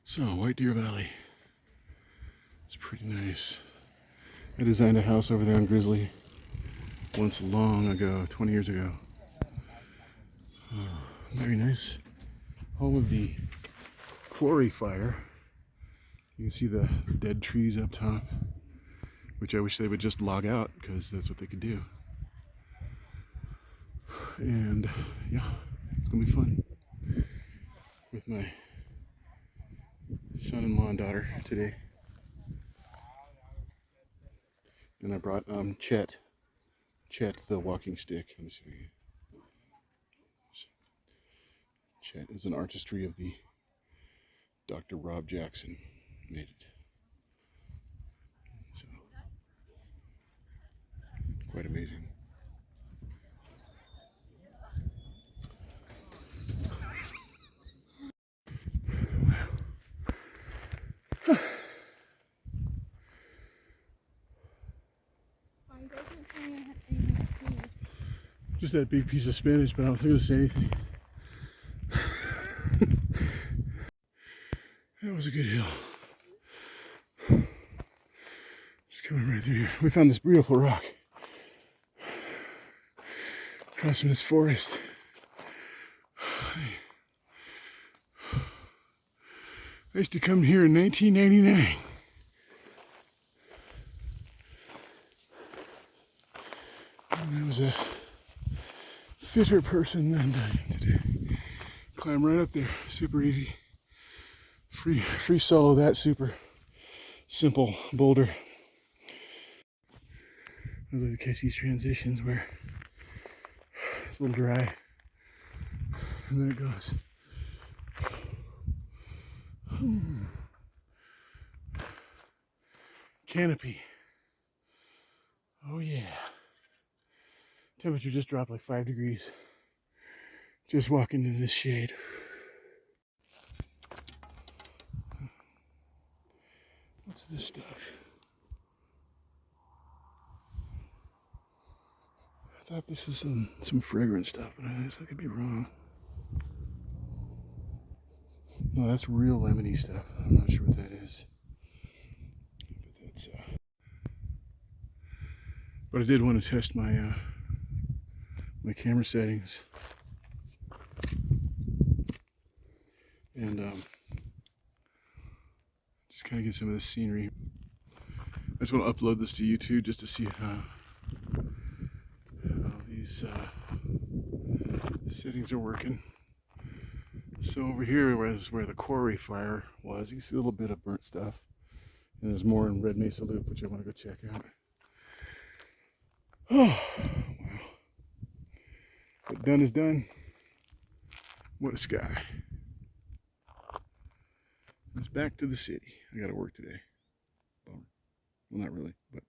So, White Deer Valley. It's pretty nice. I designed a house over there on Grizzly once long ago, 20 years ago. Very nice. Home of the quarry fire. You can see the dead trees up top, which I wish they would just log out because that's what they could do. And yeah, it's gonna be fun with my son-in-law and daughter today. And I brought Chet the walking stick. Let me see if I can. Chet is an artistry of the Dr. Rob Jackson made it. So quite amazing. Just that big piece of spinach, but I wasn't going to say anything. That was a good hill. Just coming right through here. We found this beautiful rock across from this forest. I used to come here in 1999. And I was a fitter person than today. Climb right up there, super easy. Free solo that super simple boulder. I love to catch these transitions where it's a little dry and then it goes. Canopy. Oh yeah. Temperature just dropped like 5 degrees. Just walking in this shade. What's this stuff? I thought this was some fragrant stuff, but I guess I could be wrong. No, that's real lemony stuff. I'm not sure what that is. But that's but I did want to test my my camera settings. And just kind of get some of this scenery. I just want to upload this to YouTube just to see how these settings are working. So over here was where the quarry fire was. You can see a little bit of burnt stuff. And there's more in Red Mesa Loop, which I want to go check out. Oh, wow. But done is done. What a sky. It's back to the city. I got to work today. Bummer. Well, not really, but